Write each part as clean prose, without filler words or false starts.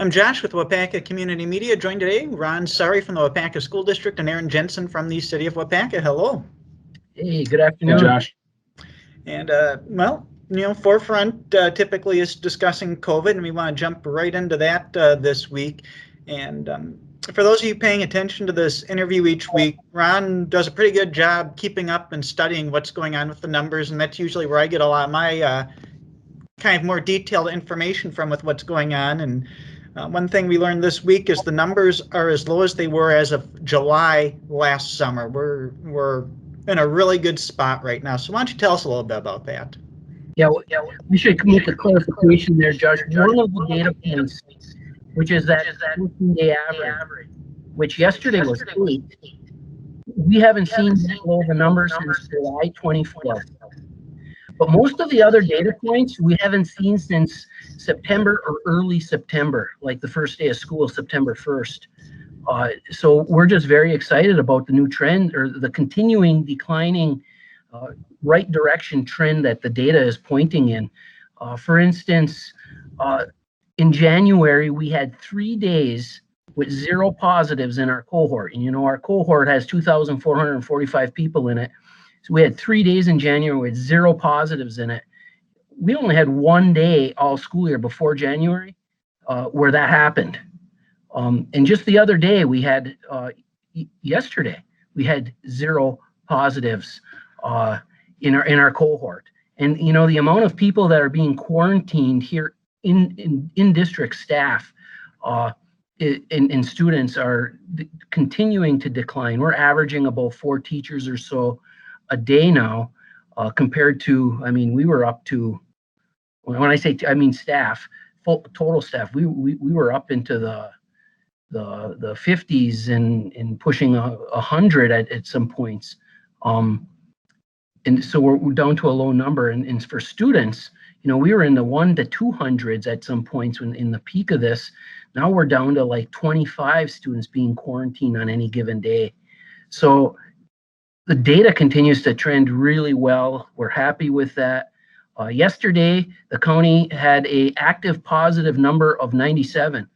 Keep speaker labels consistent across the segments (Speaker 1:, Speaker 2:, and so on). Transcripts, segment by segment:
Speaker 1: I'm Josh with Waupaca Community Media, joined today Ron Sari from the Waupaca School District and Aaron Jensen from the City of Waupaca. Hello.
Speaker 2: Hey, good afternoon.
Speaker 3: Hey, Josh.
Speaker 1: And, Forefront typically is discussing COVID, and we want to jump right into that this week. And for those of you paying attention to this interview each week, Ron does a pretty good job keeping up and studying what's going on with the numbers, and that's usually where I get a lot of my kind of more detailed information from with what's going on. And one thing we learned this week is the numbers are as low as they were as of July last summer. We're in a really good spot right now. So why don't you tell us a little bit about that?
Speaker 2: Yeah, we should make a clarification there, Josh. One of the data points, which is that 14-day average, which yesterday was 8, we haven't seen below the numbers since July 24th. But most of the other data points we haven't seen since September or early September, like the first day of school, September 1st. So we're just very excited about the new trend, or the continuing declining right direction trend that the data is pointing in. For instance, in January, we had 3 days with 0 positives in our cohort. And our cohort has 2,445 people in it. So we had 3 days in January with 0 positives in it. We only had 1 day all school year before January where that happened. And just the other day, we had, yesterday, we had 0 positives in our cohort. And, the amount of people that are being quarantined here in district staff and students are continuing to decline. We're averaging about 4 teachers or so a day now, compared to, we were up to, when I say, staff, total staff, we were up into the 50s and pushing 100 at some points. And so we're down to a low number. And for students, we were in the 1 to 200s at some points when in the peak of this. Now we're down to like 25 students being quarantined on any given day. So the data continues to trend really well. We're happy with that. Yesterday, the county had an active positive number of 97.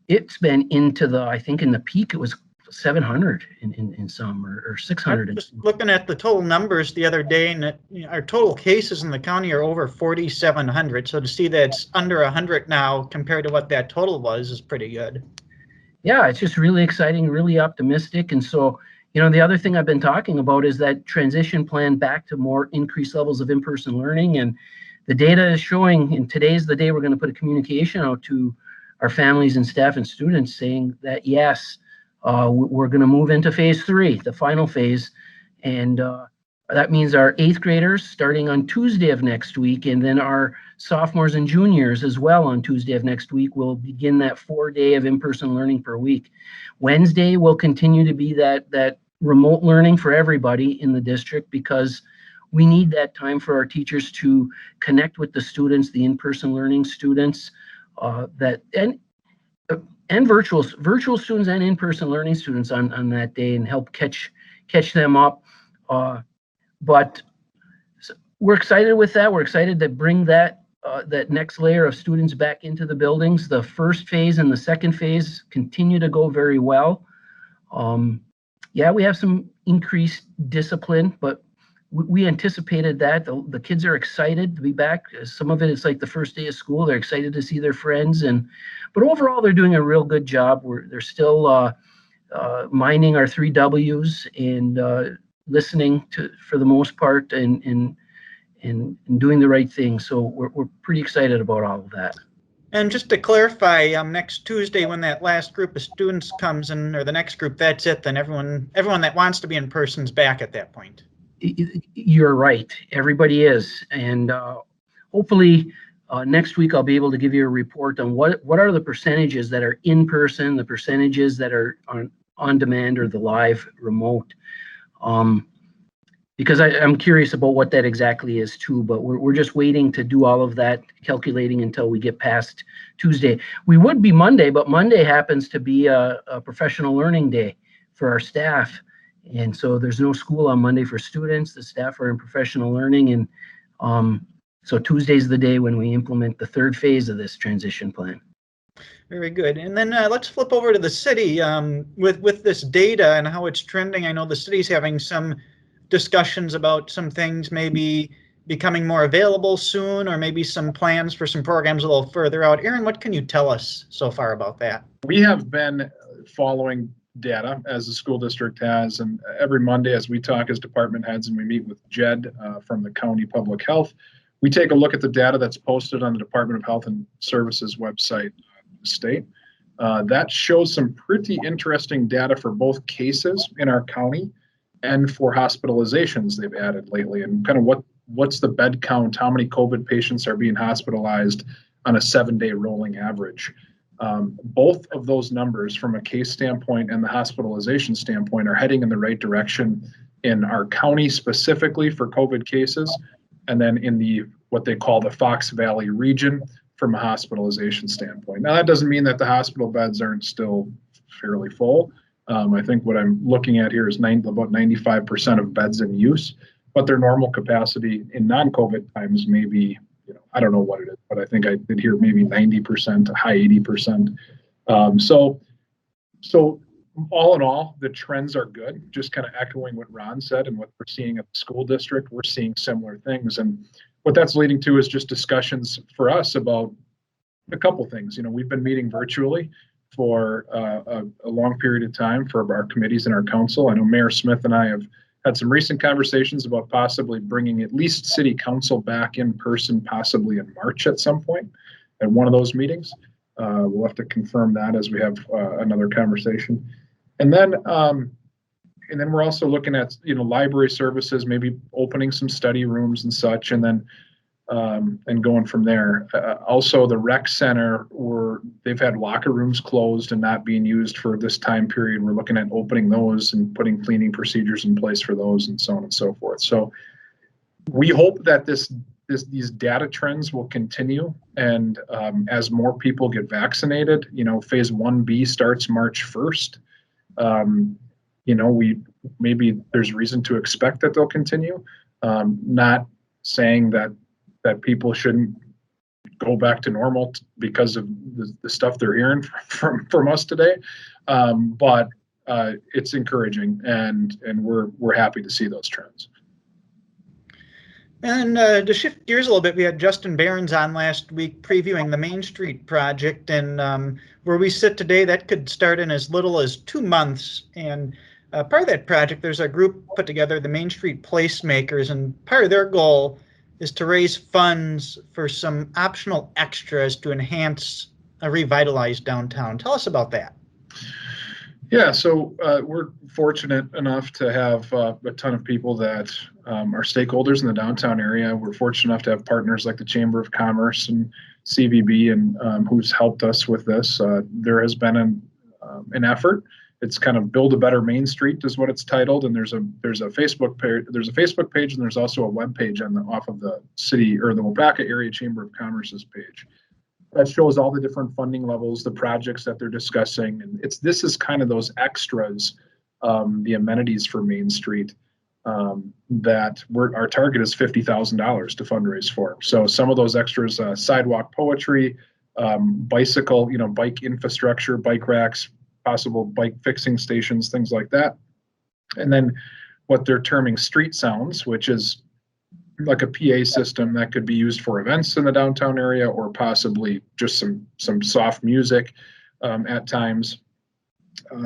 Speaker 2: It's been into the, I think in the peak, it was 700 in some, or 600.
Speaker 1: I'm just looking at the total numbers the other day, and our total cases in the county are over 4,700. So to see that it's under 100 now compared to what that total was is pretty good.
Speaker 2: Yeah, it's just really exciting, really optimistic. And so, the other thing I've been talking about is that transition plan back to more increased levels of in-person learning. And the data is showing, and today's the day we're going to put a communication out to our families and staff and students saying that, yes, we're going to move into phase 3, the final phase. And that means our 8th graders starting on Tuesday of next week, and then our sophomores and juniors as well on Tuesday of next week will begin that 4-day of in-person learning per week. Wednesday will continue to be that remote learning for everybody in the district, because we need that time for our teachers to connect with the students, the in-person learning students, and virtual students and in-person learning students on that day, and help catch them up. But we're excited with that. We're excited to bring that next layer of students back into the buildings. The first phase and the second phase continue to go very well. Yeah, we have some increased discipline, but we anticipated that. The kids are excited to be back. Some of it is like the first day of school. They're excited to see their friends, but overall they're doing a real good job. They're still minding our 3 W's and listening for the most part, and doing the right thing. So we're pretty excited about all of that.
Speaker 1: And just to clarify, next Tuesday when that last group of students comes in, or the next group, that's it. Then everyone that wants to be in person is back at that point.
Speaker 2: You're right. Everybody is. And hopefully next week I'll be able to give you a report on what are the percentages that are in person, the percentages that are on demand, or the live remote. Because I'm curious about what that exactly is too, but we're just waiting to do all of that calculating until we get past Tuesday. We would be Monday, but Monday happens to be a professional learning day for our staff. And so there's no school on Monday for students. The staff are in professional learning. And so Tuesday's the day when we implement the 3rd phase of this transition plan.
Speaker 1: Very good. And then let's flip over to the city with this data and how it's trending. I know the city's having some discussions about some things maybe becoming more available soon, or maybe some plans for some programs a little further out. Aaron, what can you tell us so far about that?
Speaker 3: We have been following data as the school district has, and every Monday as we talk as department heads and we meet with Jed from the county public health, we take a look at the data that's posted on the Department of Health and Services website in the state. That shows some pretty interesting data for both cases in our county and for hospitalizations they've added lately, and kind of what's the bed count, how many COVID patients are being hospitalized on a 7-day rolling average. Both of those numbers from a case standpoint and the hospitalization standpoint are heading in the right direction in our county specifically for COVID cases, and then in the what they call the Fox Valley region from a hospitalization standpoint. Now, that doesn't mean that the hospital beds aren't still fairly full. I think what I'm looking at here is about 95% of beds in use, but their normal capacity in non-COVID times may be, I don't know what it is, but I think I did hear maybe 90% to high 80%. So all in all, the trends are good. Just kind of echoing what Ron said and what we're seeing at the school district, we're seeing similar things. And what that's leading to is just discussions for us about a couple things. We've been meeting virtually for a long period of time for our committees and our council. I know Mayor Smith and I have had some recent conversations about possibly bringing at least city council back in person, possibly in March at some point at one of those meetings. We'll have to confirm that as we have another conversation. And then we're also looking at, library services, maybe opening some study rooms and such, and then and going from there. Also, the rec center, they've had locker rooms closed and not being used for this time period. We're looking at opening those and putting cleaning procedures in place for those and so on and so forth. So we hope that these data trends will continue. And as more people get vaccinated, phase 1B starts March 1st. Maybe there's reason to expect that they'll continue. Not saying that people shouldn't go back to normal because of the stuff they're hearing from us today. But it's encouraging, and we're happy to see those trends.
Speaker 1: And to shift gears a little bit, we had Justin Behrens on last week previewing the Main Street project, and where we sit today, that could start in as little as 2 months. And part of that project, there's a group put together, the Main Street Placemakers, and part of their goal is to raise funds for some optional extras to enhance a revitalized downtown. Tell us about that.
Speaker 3: Yeah, so we're fortunate enough to have a ton of people that are stakeholders in the downtown area. We're fortunate enough to have partners like the Chamber of Commerce and CVB, and who's helped us with this. There has been an effort. It's kind of Build a Better Main Street is what it's titled, and there's a Facebook page. There's a Facebook page, and there's also a web page off of the city or the Waupaca Area Chamber of Commerce's page that shows all the different funding levels, the projects that they're discussing, and this is kind of those extras, the amenities for Main Street that our target is $50,000 to fundraise for. So some of those extras, sidewalk poetry, bicycle, bike infrastructure, bike racks, possible bike fixing stations, things like that. And then what they're terming street sounds, which is like a PA system that could be used for events in the downtown area, or possibly just some soft music at times.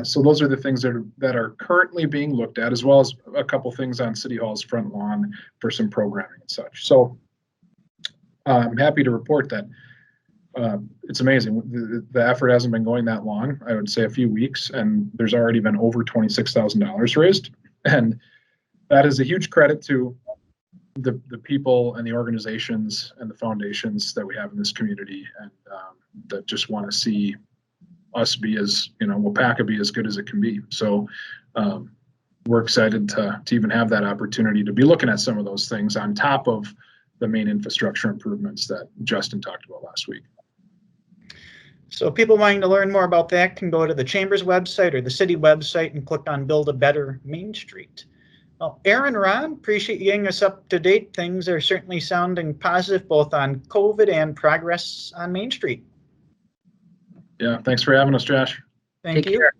Speaker 3: So those are the things that are currently being looked at, as well as a couple things on City Hall's front lawn for some programming and such. So I'm happy to report that it's amazing. The effort hasn't been going that long. I would say a few weeks, and there's already been over $26,000 raised. And that is a huge credit to the people and the organizations and the foundations that we have in this community, and that just want to see us be as, Waupaca be as good as it can be. So we're excited to even have that opportunity to be looking at some of those things on top of the main infrastructure improvements that Justin talked about last week.
Speaker 1: So people wanting to learn more about that can go to the Chamber's website or the city website and click on Build a Better Main Street. Well, Aaron, Ron, appreciate you getting us up to date. Things are certainly sounding positive both on COVID and progress on Main Street.
Speaker 3: Yeah, thanks for having us, Josh.
Speaker 1: Thank
Speaker 2: Take
Speaker 1: you.
Speaker 2: care.